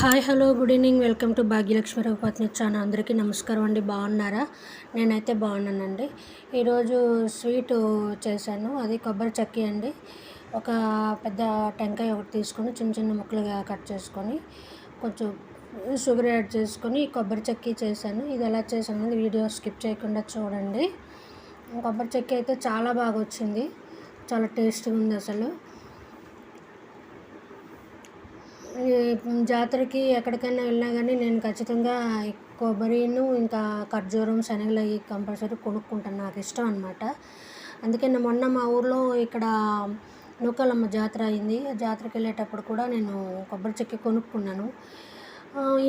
Hi hello good evening. Welcome to Bhagyalakshmi Raghupathi channel. అందరికీ నమస్కారం అండి. బాగున్నారా? నేనైతే బాగున్నానండి. ఈరోజు స్వీటు చేశాను. అది కొబ్బరి చక్కీ అండి. ఒక పెద్ద టెంకాయ ఒకటి తీసుకొని చిన్న చిన్న ముక్కలుగా కట్ చేసుకొని కొంచెం షుగర్ యాడ్ చేసుకొని కొబ్బరి చక్కీ చేశాను. ఇది ఎలా చేశాను అనేది వీడియో స్కిప్ చేయకుండా చూడండి. కొబ్బరి చక్కీ అయితే చాలా బాగా వచ్చింది. చాలా టేస్ట్గా ఉంది అసలు. జాతరకి ఎక్కడికైనా వెళ్ళినా కానీ నేను ఖచ్చితంగా కొబ్బరిను ఇంకా ఖర్జూరం శనగలు అవి కంపల్సరీ కొనుక్కుంటాను. నాకు ఇష్టం అనమాట. అందుకే మొన్న మా ఊర్లో ఇక్కడ నూకాలమ్మ జాతర అయింది. ఆ జాతరకి వెళ్ళేటప్పుడు కూడా నేను కొబ్బరి చెక్కి కొనుక్కున్నాను.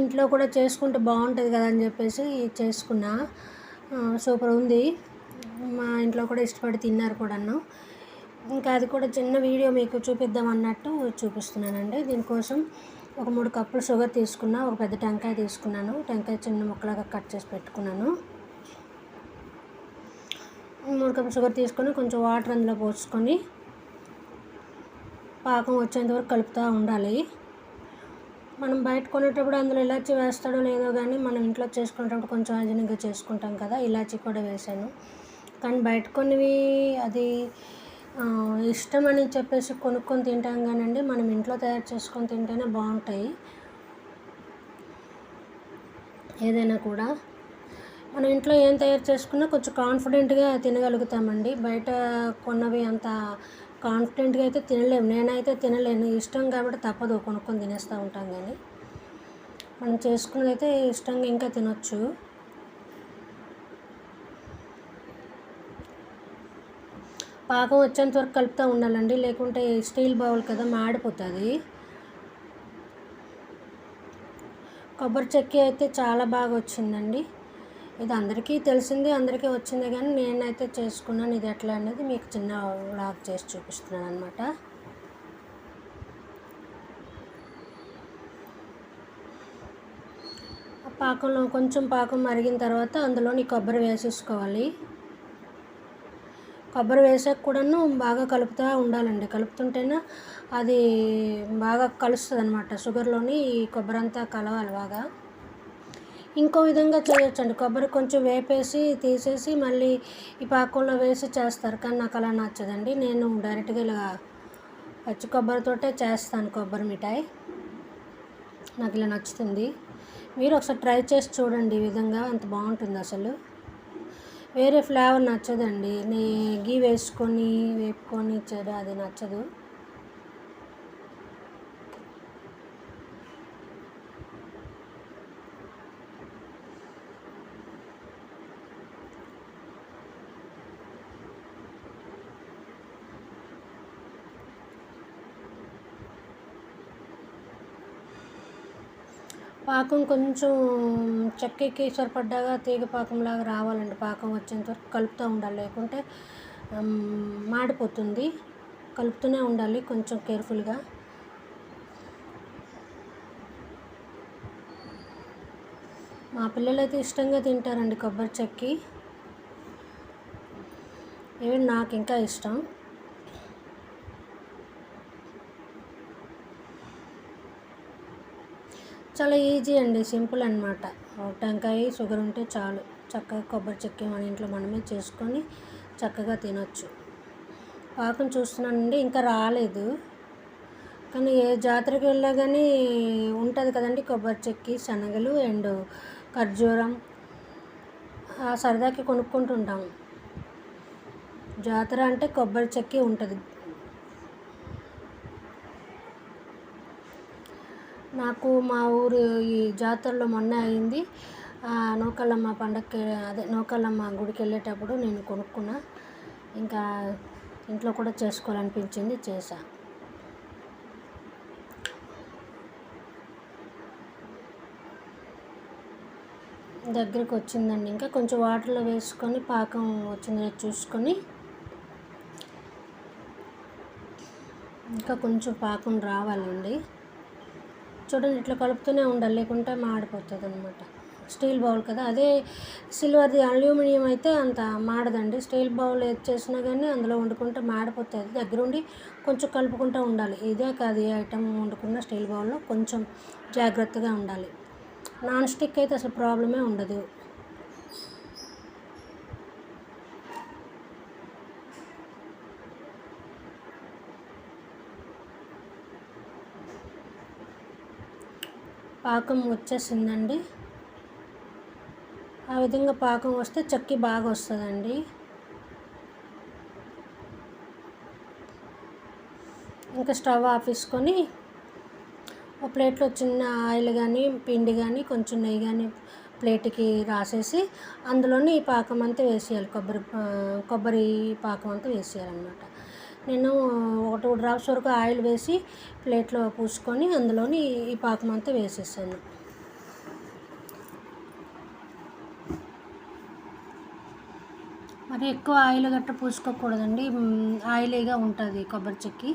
ఇంట్లో కూడా చేసుకుంటే బాగుంటుంది కదా అని చెప్పేసి చేసుకున్నా. సూపర్ ఉంది. మా ఇంట్లో కూడా ఇష్టపడి తిన్నారు కూడాను. ఇంకా అది కూడా చిన్న వీడియో మీకు చూపిద్దాం అన్నట్టు చూపిస్తున్నానండి. దీనికోసం ఒక 3 కప్పులు షుగర్ తీసుకున్నా. ఒక పెద్ద టెంకాయ తీసుకున్నాను. టెంకాయ చిన్న ముక్కలుగా కట్ చేసి పెట్టుకున్నాను. 3 కప్పులు షుగర్ తీసుకొని కొంచెం వాటర్ అందులో పోసుకొని పాకం వచ్చేంత వరకు కలుపుతూ ఉండాలి. మనం బయట కొనేటప్పుడు అందులో ఇలాచీ వేస్తాడో లేదో కానీ మనం ఇంట్లో చేసుకునేటప్పుడు కొంచెం హైజీనిక్గా చేసుకుంటాం కదా. ఇలాచీ కూడా వేసాను. కానీ బయట కొన్నవి అది ఇష్టం అని చెప్పేసి కొనుక్కొని తింటాం కానండి, మనం ఇంట్లో తయారు చేసుకొని తింటేనే బాగుంటాయి. ఏదైనా కూడా మనం ఇంట్లో ఏం తయారు చేసుకున్నా కొంచెం కాన్ఫిడెంట్గా తినగలుగుతామండి. బయట కొన్నవి అంత కాన్ఫిడెంట్గా అయితే తినలేము. నేనైతే తినలేను. ఇష్టం కాబట్టి తప్పదు, కొనుక్కొని తినేస్తూ ఉంటాం. కానీ మనం చేసుకున్నది అయితే ఇష్టంగా ఇంకా తినొచ్చు. పాకం వచ్చేంత వరకు కలుపుతూ ఉండాలండి, లేకుంటే స్టీల్ బౌల్ కదా మాడిపోతుంది. కొబ్బరి చక్కీ అయితే చాలా బాగా వచ్చిందండి. ఇది అందరికీ తెలిసింది, అందరికీ వచ్చింది. కానీ నేనైతే చేసుకున్నాను. ఇది ఎట్లా అనేది మీకు చిన్న వ్లాగ్ చేసి చూపిస్తున్నాను అనమాట. పాకంలో కొంచెం పాకం మరిగిన తర్వాత అందులోని కొబ్బరి వేసేసుకోవాలి. కొబ్బరి వేసాక కూడాను బాగా కలుపుతూ ఉండాలండి. కలుపుతుంటేనే అది బాగా కలుస్తుంది అనమాట. షుగర్లోని కొబ్బరి అంతా కలవాలి బాగా. ఇంకో విధంగా చేయొచ్చండి. కొబ్బరి కొంచెం వేపేసి తీసేసి మళ్ళీ ఈ పాకంలో వేసి చేస్తారు. కానీ నాకు అలా నచ్చదండి. నేను డైరెక్ట్గా ఇలా పచ్చి కొబ్బరితోటే చేస్తాను కొబ్బరి మిఠాయి. నాకు ఇలా నచ్చుతుంది. మీరు ఒకసారి ట్రై చేసి చూడండి. ఈ విధంగా అంత బాగుంటుంది అసలు. వేరే ఫ్లేవర్ నచ్చదండి. గీ వేసుకొని వేపుకొని ఇచ్చాడు, అది నచ్చదు. పాకం కొంచెం చెక్కకి సరిపడ్డాగా తీగ పాకంలాగా రావాలండి. పాకం వచ్చేంత వరకు కలుపుతూ ఉండాలి, లేకుంటే మాడిపోతుంది. కలుపుతూనే ఉండాలి కొంచెం కేర్ఫుల్గా. మా పిల్లలు అయితే ఇష్టంగా తింటారండి కొబ్బరి చక్కీ. ఈవెన్ నాకు ఇంకా ఇష్టం. చాలా ఈజీ అండి, సింపుల్ అనమాట. టెంకాయ షుగర్ ఉంటే చాలు, చక్కగా కొబ్బరి చక్కీ మన ఇంట్లో మనమే చేసుకొని చక్కగా తినొచ్చు. పాకం చూస్తున్నానండి, ఇంకా రాలేదు. కానీ ఏ జాతరకి వెళ్ళా కానీ ఉంటుంది కదండి కొబ్బరి చక్కీ, శనగలు అండ్ ఖర్జూరం. సరదాకి కొనుక్కుంటుంటాము. జాతర అంటే కొబ్బరి చక్కీ ఉంటుంది. నాకు మా ఊరు ఈ జాతరలో మొన్న అయింది. నూకాలమ్మ పండగకి, అదే నూకాలమ్మ గుడికి వెళ్ళేటప్పుడు నేను కొనుక్కున్నా. ఇంకా ఇంట్లో కూడా చేసుకోవాలనిపించింది, చేసా. దగ్గరికి వచ్చిందండి. ఇంకా కొంచెం వాటర్లో వేసుకొని పాకం వచ్చిందని చూసుకొని ఇంకా కొంచెం పాకం రావాలండి. చూడండి, ఇట్లా కలుపుతూనే ఉండాలి, లేకుంటే మాడిపోతుంది అనమాట. స్టీల్ బౌల్ కదా, అదే సిల్వర్ది అల్యూమినియం అయితే అంత మాడదండి. స్టీల్ బౌల్ ఏది చేసినా కానీ అందులో వండుకుంటే మాడిపోతుంది, దగ్గరుండి కొంచెం కలుపుకుంటూ ఉండాలి. ఇదే కాదు, ఏ ఐటమ్ వండుకున్న స్టీల్ బౌల్లో కొంచెం జాగ్రత్తగా ఉండాలి. నాన్ స్టిక్ అయితే అసలు ప్రాబ్లమే ఉండదు. పాకం వచ్చేసిందండి. ఆ విధంగా పాకం వస్తే చక్కి బాగా వస్తుందండి. ఇంకా స్టవ్ ఆపేసుకొని ఒక ప్లేట్లో చిన్న ఆయిల్ కానీ పిండి కానీ కొంచెం నెయ్యి కానీ ప్లేట్కి రాసేసి అందులోని ఈ పాకం అంతా వేసేయాలి. కొబ్బరి పాకం అంతా వేసేయాలన్నమాట. నేను ఒక 2 డ్రాప్స్ వరకు ఆయిల్ వేసి ప్లేట్లో పూసుకొని అందులోని ఈ పాకం అంతా వేసేసాను. మరి ఎక్కువ ఆయిల్ గట్రా పూసుకోకూడదండి, ఆయిలీగా ఉంటుంది కొబ్బరి చెక్కి.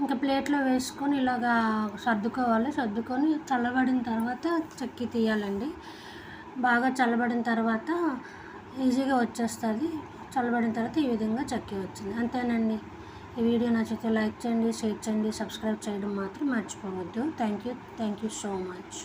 ఇంకా ప్లేట్లో వేసుకొని ఇలాగా సర్దుకొని చల్లబడిన తర్వాత చెక్కి తీయాలండి. బాగా చల్లబడిన తర్వాత ఈజీగా వచ్చేస్తుంది. చల్లబడిన తర్వాత ఈ విధంగా చెక్కి వచ్చింది. అంతేనండి. ఈ వీడియో నచ్చితే లైక్ చేయండి, షేర్ చేయండి, సబ్స్క్రైబ్ చేయడం మాత్రం మర్చిపోవద్దు. Thank you so much.